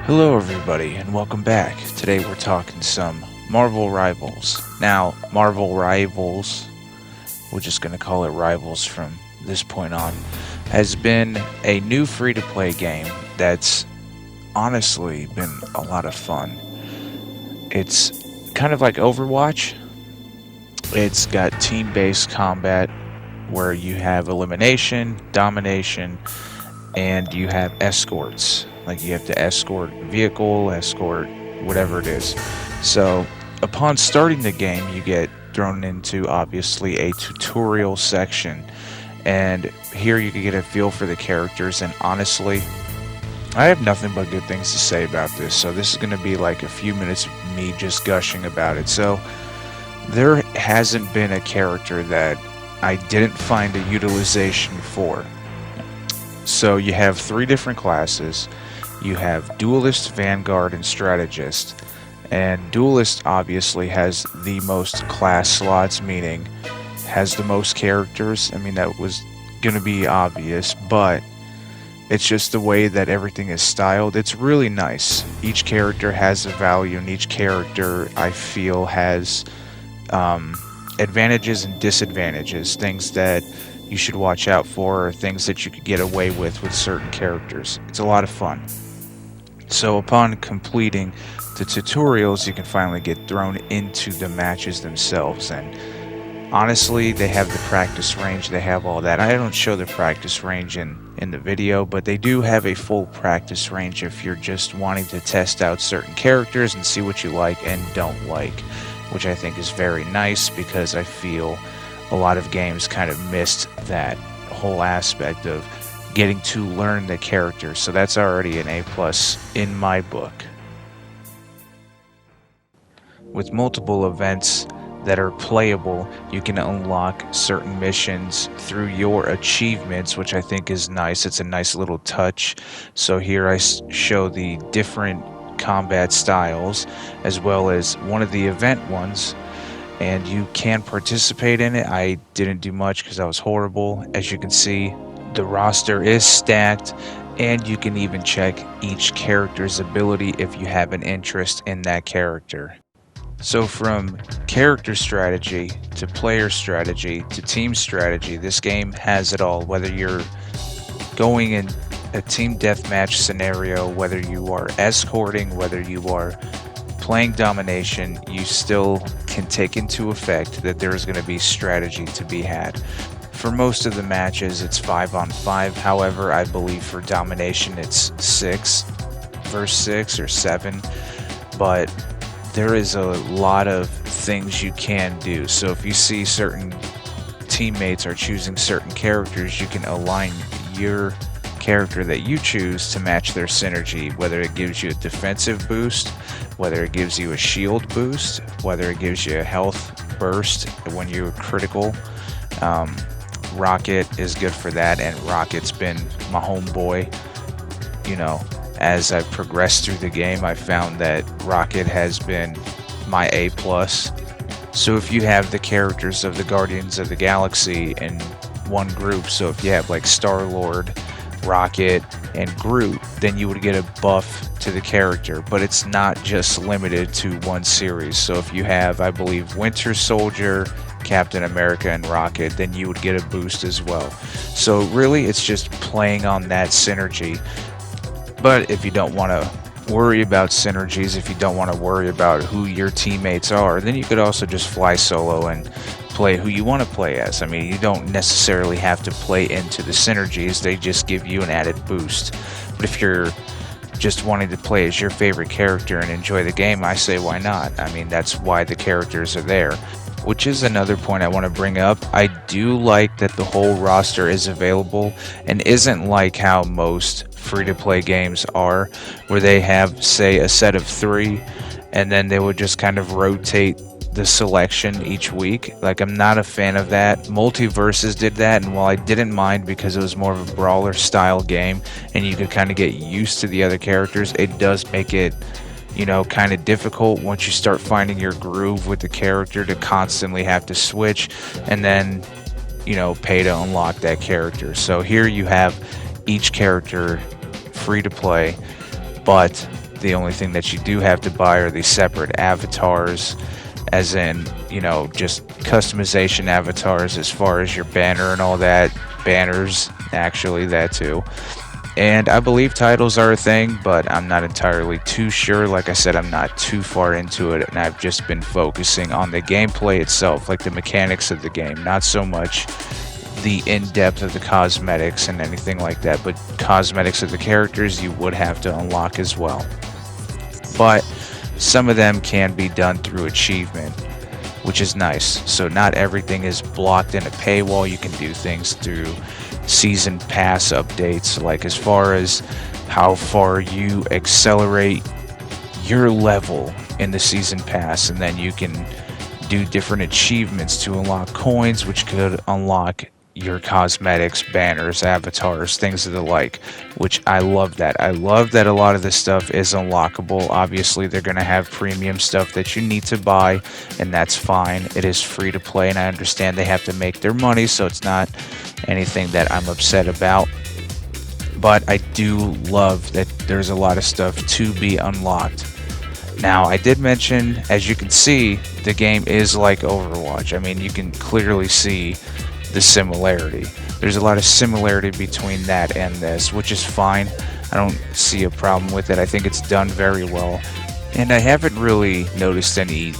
Hello everybody and welcome back. Today we're talking some Marvel Rivals. Now, Marvel Rivals, we're just going to call it Rivals from this point on, has been a new free-to-play game that's honestly been a lot of fun. It's kind of like Overwatch. It's got team-based combat where you have elimination, domination, and you have escorts. Like you have to escort a vehicle, escort whatever it is. So upon starting the game, you get thrown into obviously a tutorial section, and here you can get a feel for the characters. And honestly, I have nothing but good things to say about this. So this is going to be like a few minutes of me just gushing about it. So there hasn't been a character that I didn't find a utilization for. So you have three different classes. You have Duelist, Vanguard, and Strategist. And Duelist obviously has the most class slots, meaning has the most characters. I mean, that was going to be obvious, but it's just the way that everything is styled. It's really nice. Each character has a value, and each character, I feel, has advantages and disadvantages, things that you should watch out for, or things that you could get away with certain characters. It's a lot of fun. So upon completing the tutorials, you can finally get thrown into the matches themselves. And honestly, they have the practice range, they have all that. I don't show the practice range in the video, but they do have a full practice range if you're just wanting to test out certain characters and see what you like and don't like, which I think is very nice, because I feel a lot of games kind of missed that whole aspect of getting to learn the character. So that's already an A+ in my book. With multiple events that are playable, you can unlock certain missions through your achievements, which I think is nice. It's a nice little touch. So here I show the different combat styles as well as one of the event ones, and you can participate in it. I didn't do much because I was horrible. As you can see, the roster is stacked, and you can even check each character's ability if you have an interest in that character. So from character strategy to player strategy to team strategy, this game has it all. Whether you're going in a team deathmatch scenario, whether you are escorting, whether you are playing domination, you still can take into effect that there is going to be strategy to be had. For most of the matches, it's 5-on-5. However, I believe for domination, it's 6 versus 6 or 7. But there is a lot of things you can do. So if you see certain teammates are choosing certain characters, you can align your character that you choose to match their synergy, whether it gives you a defensive boost, whether it gives you a shield boost, whether it gives you a health burst when you're critical. Rocket is good for that, and Rocket's been my homeboy. You know, as I've progressed through the game, I found that Rocket has been my A+. So if you have the characters of the Guardians of the Galaxy in one group, so if you have like Star-Lord, Rocket, and Groot, then you would get a buff to the character. But it's not just limited to one series. So if you have, I believe, Winter Soldier, Captain America, and Rocket, then you would get a boost as well. So really, it's just playing on that synergy. But if you don't want to worry about synergies, if you don't want to worry about who your teammates are, then you could also just fly solo and play who you want to play as. I mean, you don't necessarily have to play into the synergies, they just give you an added boost. But if you're just wanting to play as your favorite character and enjoy the game, I say why not? I mean, that's why the characters are there. Which is another point I want to bring up. I do like that the whole roster is available and isn't like how most free-to-play games are, where they have, say, a set of 3, and then they would just kind of rotate the selection each week. Like, I'm not a fan of that. Multiverses did that, and while I didn't mind because it was more of a brawler style game and you could kind of get used to the other characters, it does make it, you know, kind of difficult once you start finding your groove with the character to constantly have to switch and then, you know, pay to unlock that character. So here you have each character free to play, but The only thing that you do have to buy are these separate avatars, as in, you know, just customization avatars as far as your banner and all that. Banners, actually, that too. And I believe titles are a thing, but I'm not entirely too sure. Like I said, I'm not too far into it, and I've just been focusing on the gameplay itself, like the mechanics of the game, not so much the in-depth of the cosmetics and anything like that, but cosmetics of the characters you would have to unlock as well. But some of them can be done through achievement, which is nice. So not everything is blocked in a paywall. You can do things through season pass updates, like as far as how far you accelerate your level in the season pass, and then you can do different achievements to unlock coins, which could unlock your cosmetics, banners, avatars, things of the like, which I love that. I love that a lot of this stuff is unlockable. Obviously, they're going to have premium stuff that you need to buy, and that's fine. It is free to play, and I understand they have to make their money, so it's not anything that I'm upset about. But I do love that there's a lot of stuff to be unlocked. Now, I did mention, as you can see, the game is like Overwatch. I mean, you can clearly see the similarity. There's a lot of similarity between that and this, which is fine. I don't see a problem with it. I think it's done very well. And I haven't really noticed any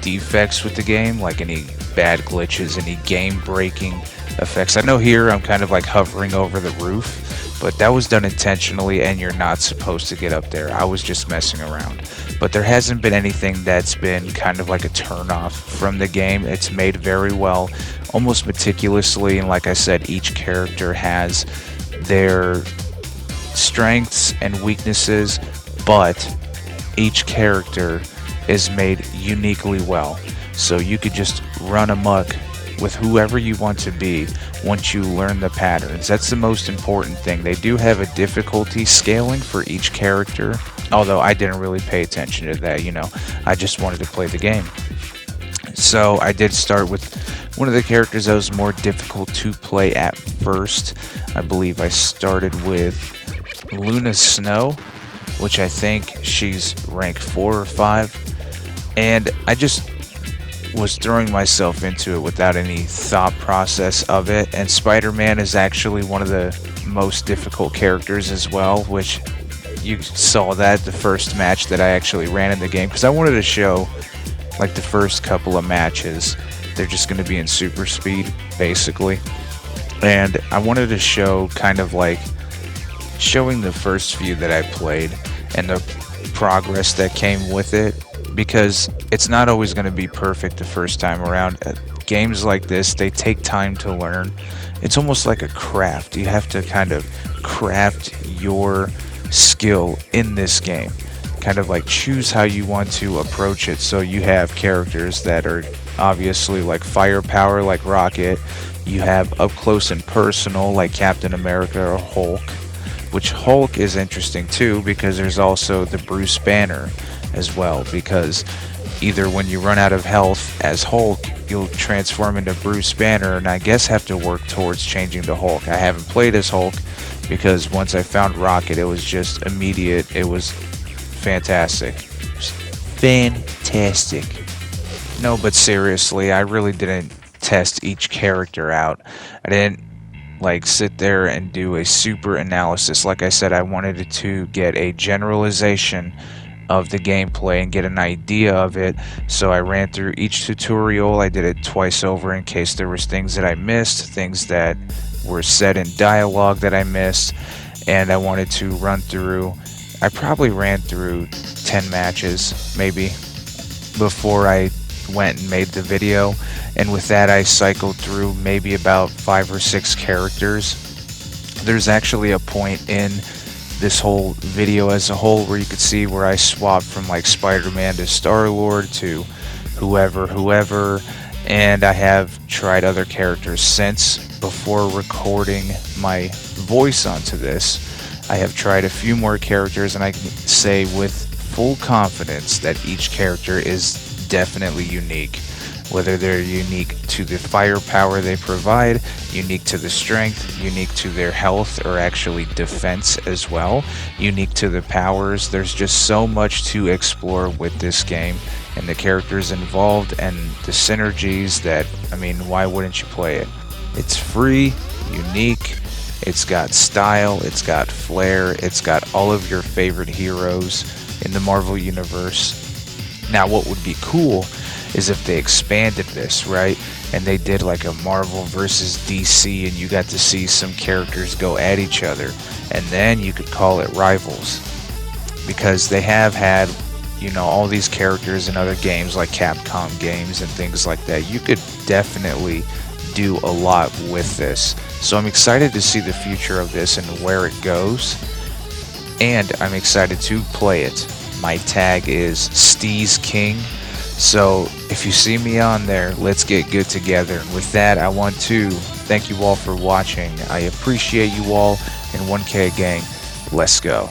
defects with the game, like any bad glitches, any game-breaking effects. I know here I'm kind of like hovering over the roof, but that was done intentionally, and you're not supposed to get up there. I was just messing around. But there hasn't been anything that's been kind of like a turn-off from the game. It's made very well, almost meticulously, and like I said, each character has their strengths and weaknesses, but each character is made uniquely well. So you could just run amok with whoever you want to be once you learn the patterns. That's the most important thing. They do have a difficulty scaling for each character, although I didn't really pay attention to that, you know. I just wanted to play the game. So I did start with one of the characters that was more difficult to play at first. I believe I started with Luna Snow, which I think she's rank 4 or 5. And I just was throwing myself into it without any thought process of it. And Spider-Man is actually one of the most difficult characters as well, which you saw that the first match that I actually ran in the game, because I wanted to show like the first couple of matches, they're just going to be in super speed basically, and I wanted to show kind of like showing the first few that I played and the progress that came with it, because it's not always going to be perfect the first time around. Games like this, they take time to learn. It's almost like a craft. You have to kind of craft your skill in this game, kind of like choose how you want to approach it. So you have characters that are obviously like firepower, like Rocket. You have up close and personal, like Captain America or Hulk, which Hulk is interesting too, because there's also the Bruce Banner as well, because either when you run out of health as Hulk, you'll transform into Bruce Banner, and I guess have to work towards changing to Hulk. I haven't played as Hulk, because once I found Rocket, it was just immediate. It was fantastic. Fantastic. No, but seriously, I really didn't test each character out. I didn't like sit there and do a super analysis. Like I said, I wanted to get a generalization of the gameplay and get an idea of it. So I ran through each tutorial. I did it twice over in case there was things that I missed, things that were said in dialogue that I missed, and I wanted to run through. I probably ran through 10 matches maybe before I went and made the video, and with that I cycled through maybe about 5 or 6 characters. There's actually a point in this whole video as a whole where you could see where I swapped from like Spider-Man to Star-Lord to whoever, and I have tried other characters since. Before recording my voice onto this, I have tried a few more characters, and I can say with full confidence that each character is definitely unique. whether they're unique to the firepower they provide, unique to the strength, unique to their health or actually defense as well, unique to the powers. There's just so much to explore with this game and the characters involved and the synergies that, I mean, why wouldn't you play it? It's free, unique, it's got style, it's got flair, it's got all of your favorite heroes in the Marvel Universe. Now, what would be cool is if they expanded this, right? And they did like a Marvel versus DC, and you got to see some characters go at each other, and then you could call it Rivals. Because they have had, you know, all these characters in other games like Capcom games and things like that. You could definitely do a lot with this. So I'm excited to see the future of this and where it goes. And I'm excited to play it. My tag is Steez King. So if you see me on there, let's get good together. And with that, I want to thank you all for watching. I appreciate you all. And 1K gang, let's go.